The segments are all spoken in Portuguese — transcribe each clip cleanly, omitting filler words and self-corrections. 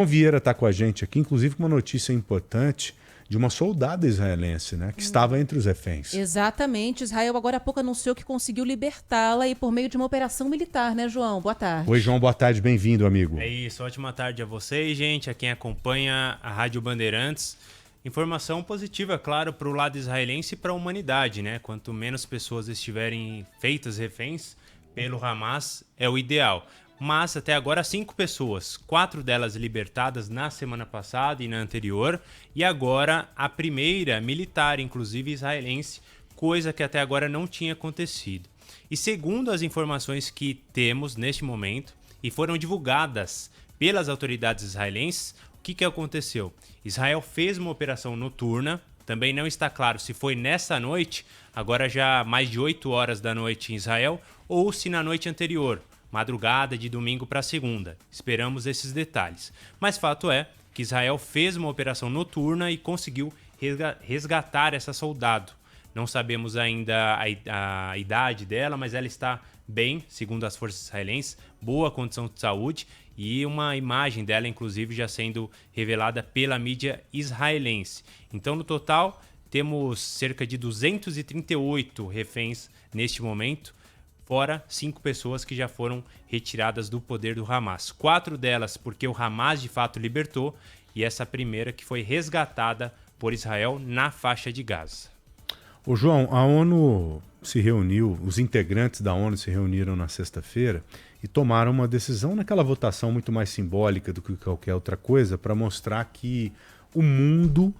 O Vieira está com a gente aqui, inclusive com uma notícia importante de uma soldada israelense, né, que estava entre os reféns. Exatamente. Israel agora há pouco anunciou que conseguiu libertá-la e por meio de uma operação militar, né, João? Boa tarde. Oi, João, boa tarde, bem-vindo, amigo. É isso, ótima tarde a vocês, gente, a quem acompanha a Rádio Bandeirantes. Informação positiva, claro, para o lado israelense e para a humanidade, né? Quanto menos pessoas estiverem feitas reféns pelo Hamas, é o ideal. Mas até agora 5 pessoas, 4 delas libertadas na semana passada e na anterior, e agora a primeira militar, inclusive israelense, coisa que até agora não tinha acontecido. E segundo as informações que temos neste momento, e foram divulgadas pelas autoridades israelenses, o que aconteceu? Israel fez uma operação noturna, também não está claro se foi nessa noite, agora já mais de 8 horas da noite em Israel, ou se na noite anterior, madrugada de domingo para segunda. Esperamos esses detalhes. Mas fato é que Israel fez uma operação noturna e conseguiu resgatar essa soldado. Não sabemos ainda a idade dela, mas ela está bem, segundo as forças israelenses, boa condição de saúde e uma imagem dela, inclusive, já sendo revelada pela mídia israelense. Então, no total, temos cerca de 238 reféns neste momento, fora 5 pessoas que já foram retiradas do poder do Hamas. 4 delas porque o Hamas de fato libertou e essa primeira que foi resgatada por Israel na faixa de Gaza. Ô João, a ONU se reuniu, os integrantes da ONU se reuniram na sexta-feira e tomaram uma decisão naquela votação muito mais simbólica do que qualquer outra coisa para mostrar que o mundo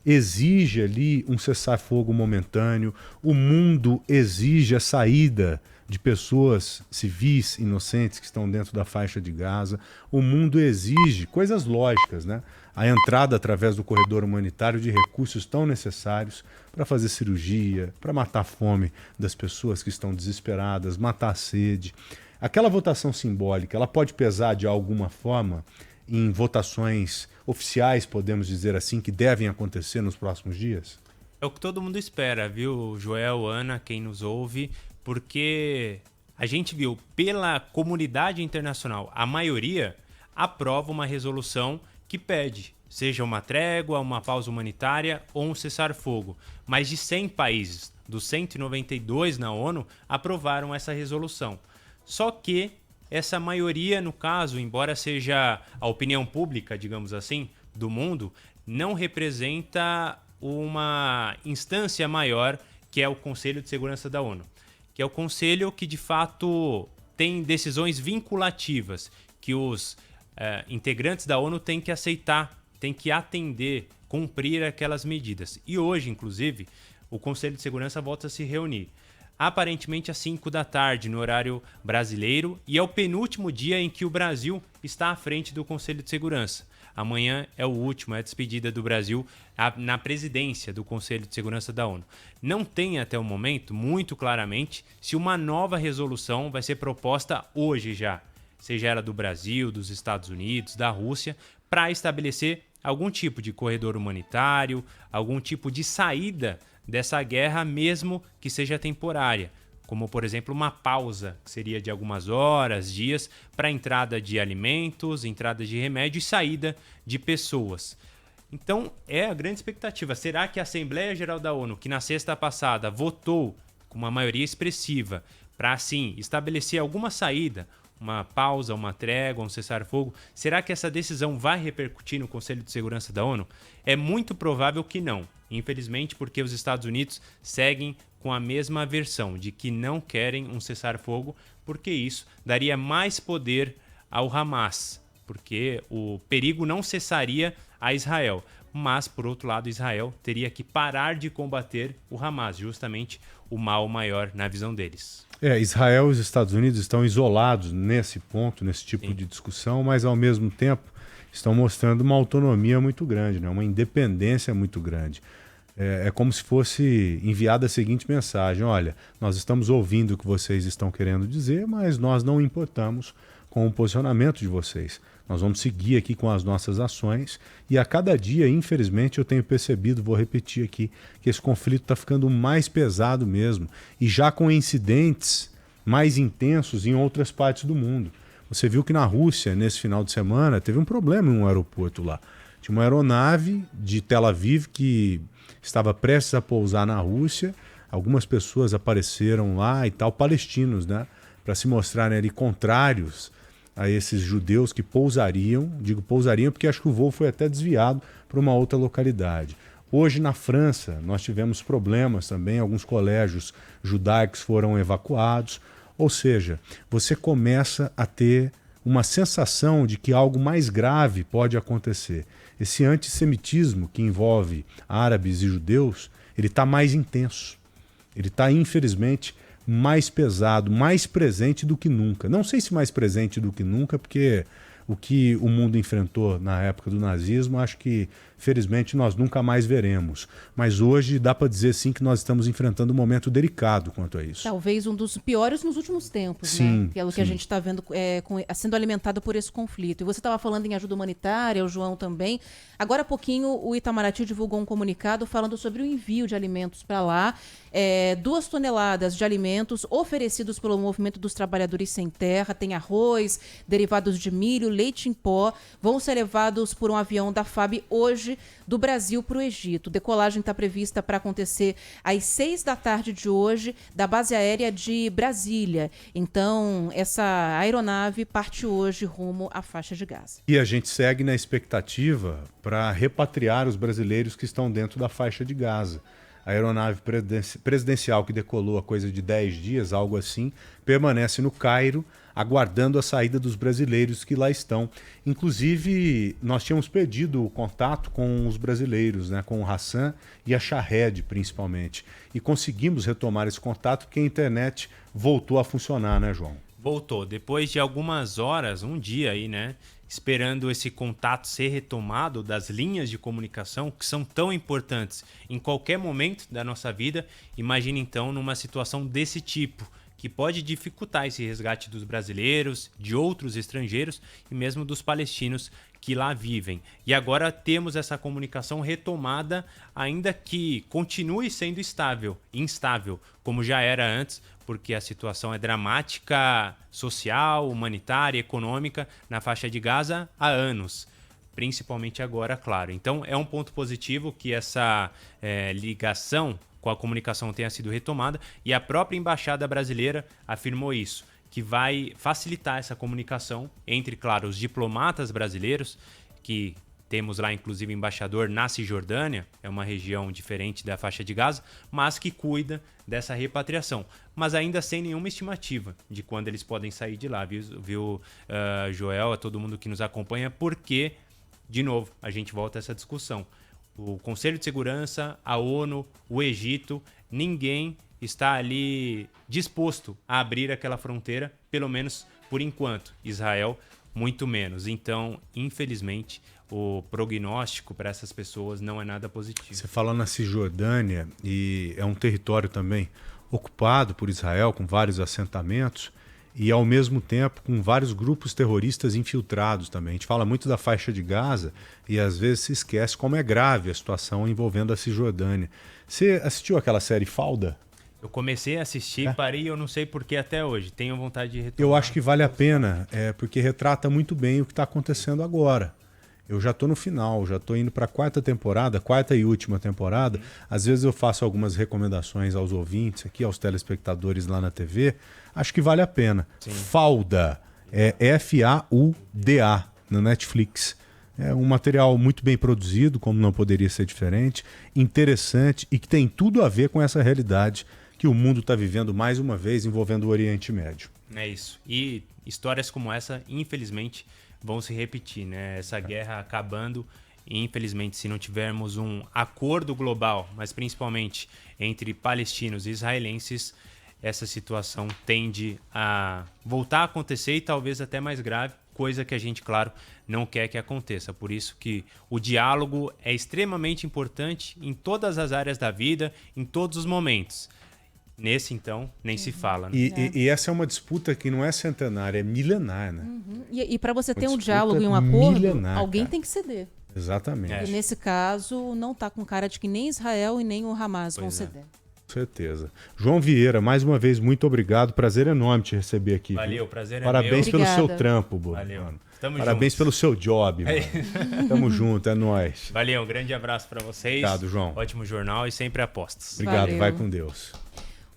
exige ali um cessar-fogo momentâneo, o mundo exige a saída de pessoas civis, inocentes que estão dentro da faixa de Gaza. O mundo exige coisas lógicas, né? A entrada através do corredor humanitário de recursos tão necessários para fazer cirurgia, para matar a fome das pessoas que estão desesperadas, matar a sede. Aquela votação simbólica, ela pode pesar de alguma forma em votações oficiais, podemos dizer assim, que devem acontecer nos próximos dias? É o que todo mundo espera, viu, Joel, Ana, quem nos ouve, porque a gente viu pela comunidade internacional, a maioria aprova uma resolução que pede, seja uma trégua, uma pausa humanitária ou um cessar-fogo. Mais de 100 países, dos 192 na ONU, aprovaram essa resolução. Só que essa maioria, no caso, embora seja a opinião pública, digamos assim, do mundo, não representa uma instância maior que é o Conselho de Segurança da ONU, que é o conselho que de fato tem decisões vinculativas que os integrantes da ONU têm que aceitar, têm que atender, cumprir aquelas medidas. E hoje, inclusive, o Conselho de Segurança volta a se reunir, aparentemente às 5 da tarde no horário brasileiro, e é o penúltimo dia em que o Brasil está à frente do Conselho de Segurança. Amanhã é o último, é a despedida do Brasil na presidência do Conselho de Segurança da ONU. Não tem até o momento, muito claramente, se uma nova resolução vai ser proposta hoje já, seja ela do Brasil, dos Estados Unidos, da Rússia, para estabelecer algum tipo de corredor humanitário, algum tipo de saída dessa guerra, mesmo que seja temporária, como, por exemplo, uma pausa, que seria de algumas horas, dias, para entrada de alimentos, entrada de remédio e saída de pessoas. Então, é a grande expectativa. Será que a Assembleia Geral da ONU, que na sexta passada votou com uma maioria expressiva para, assim, estabelecer alguma saída, uma pausa, uma trégua, um cessar-fogo, será que essa decisão vai repercutir no Conselho de Segurança da ONU? É muito provável que não. Infelizmente, porque os Estados Unidos seguem com a mesma versão de que não querem um cessar-fogo, porque isso daria mais poder ao Hamas, porque o perigo não cessaria a Israel. Mas, por outro lado, Israel teria que parar de combater o Hamas, justamente o mal maior na visão deles. Israel e os Estados Unidos estão isolados nesse ponto, nesse tipo Sim. de discussão, mas ao mesmo tempo estão mostrando uma autonomia muito grande, né? Uma independência muito grande. É como se fosse enviada a seguinte mensagem: olha, nós estamos ouvindo o que vocês estão querendo dizer, mas nós não importamos com o posicionamento de vocês. Nós vamos seguir aqui com as nossas ações e a cada dia, infelizmente, eu tenho percebido, vou repetir aqui, que esse conflito está ficando mais pesado mesmo e já com incidentes mais intensos em outras partes do mundo. Você viu que na Rússia, nesse final de semana, teve um problema em um aeroporto lá. Tinha uma aeronave de Tel Aviv que estava prestes a pousar na Rússia. Algumas pessoas apareceram lá e tal, palestinos, né? Para se mostrarem ali contrários a esses judeus que pousariam. Digo pousariam porque acho que o voo foi até desviado para uma outra localidade. Hoje na França nós tivemos problemas também, alguns colégios judaicos foram evacuados. Ou seja, você começa a ter uma sensação de que algo mais grave pode acontecer. Esse antissemitismo que envolve árabes e judeus, ele está mais intenso. Ele está, infelizmente, mais pesado, mais presente do que nunca. Não sei se mais presente do que nunca, porque o que o mundo enfrentou na época do nazismo, acho que, felizmente, nós nunca mais veremos. Mas hoje dá para dizer, sim, que nós estamos enfrentando um momento delicado quanto a isso. Talvez um dos piores nos últimos tempos, sim, né? Pelo que a gente está vendo sendo alimentado por esse conflito. E você estava falando em ajuda humanitária, o João também. Agora há pouquinho o Itamaraty divulgou um comunicado falando sobre o envio de alimentos para lá. 2 toneladas de alimentos oferecidos pelo Movimento dos Trabalhadores Sem Terra. Tem arroz, derivados de milho, leite em pó. Vão ser levados por um avião da FAB hoje do Brasil para o Egito. Decolagem está prevista para acontecer às 6 da tarde de hoje da base aérea de Brasília. Então, essa aeronave parte hoje rumo à faixa de Gaza. E a gente segue na expectativa para repatriar os brasileiros que estão dentro da faixa de Gaza. A aeronave presidencial que decolou há coisa de 10 dias, algo assim, permanece no Cairo, aguardando a saída dos brasileiros que lá estão. Inclusive, nós tínhamos perdido o contato com os brasileiros, né, com o Hassan e a Shahed, principalmente. E conseguimos retomar esse contato porque a internet voltou a funcionar, né, João? Voltou. Depois de algumas horas, um dia aí, né? Esperando esse contato ser retomado das linhas de comunicação que são tão importantes em qualquer momento da nossa vida. Imagine então numa situação desse tipo, que pode dificultar esse resgate dos brasileiros, de outros estrangeiros e mesmo dos palestinos que lá vivem. E agora temos essa comunicação retomada, ainda que continue sendo instável, como já era antes, porque a situação é dramática, social, humanitária, econômica na faixa de Gaza há anos. Principalmente agora, claro. Então é um ponto positivo que essa ligação com a comunicação tenha sido retomada, e a própria embaixada brasileira afirmou isso, que vai facilitar essa comunicação entre, claro, os diplomatas brasileiros, que temos lá inclusive embaixador na Cisjordânia, é uma região diferente da faixa de Gaza, mas que cuida dessa repatriação, mas ainda sem nenhuma estimativa de quando eles podem sair de lá, viu Joel, a todo mundo que nos acompanha, porque, de novo, a gente volta a essa discussão. O Conselho de Segurança, a ONU, o Egito, ninguém está ali disposto a abrir aquela fronteira, pelo menos por enquanto. Israel, muito menos. Então, infelizmente, o prognóstico para essas pessoas não é nada positivo. Você fala na Cisjordânia, e é um território também ocupado por Israel, com vários assentamentos, e ao mesmo tempo com vários grupos terroristas infiltrados também. A gente fala muito da faixa de Gaza e às vezes se esquece como é grave a situação envolvendo a Cisjordânia. Você assistiu aquela série Falda? Eu comecei a assistir, parei, eu não sei por que até hoje. Tenho vontade de retomar. Eu acho que vale a pena, porque retrata muito bem o que está acontecendo agora. Eu já estou no final, já estou indo para a quarta e última temporada. Às vezes eu faço algumas recomendações aos ouvintes aqui, aos telespectadores lá na TV. Acho que vale a pena. Sim. Falda, F-A-U-D-A, na Netflix. É um material muito bem produzido, como não poderia ser diferente, interessante e que tem tudo a ver com essa realidade que o mundo está vivendo mais uma vez envolvendo o Oriente Médio. É isso. E histórias como essa, infelizmente, vão se repetir, né? Essa guerra acabando, e infelizmente, se não tivermos um acordo global, mas principalmente entre palestinos e israelenses, essa situação tende a voltar a acontecer e talvez até mais grave, coisa que a gente, claro, não quer que aconteça. Por isso que o diálogo é extremamente importante em todas as áreas da vida, em todos os momentos. Nesse, então, nem se fala. Né? E essa é uma disputa que não é centenária, é milenar, né? Uhum. E para você ter um diálogo e um acordo, milenar, alguém tem que ceder. Exatamente. E nesse caso, não está com cara de que nem Israel e nem o Hamas vão ceder. certeza. João Vieira, mais uma vez, muito obrigado. Prazer enorme te receber aqui. Valeu, prazer é meu. Parabéns pelo seu Obrigada. trampo, Valeu. mano. Tamo Parabéns juntos. pelo seu job, mano. Tamo junto, é nóis. Valeu, um grande abraço para vocês. Obrigado, João. Ótimo jornal e sempre apostas. Obrigado, Valeu. vai com Deus.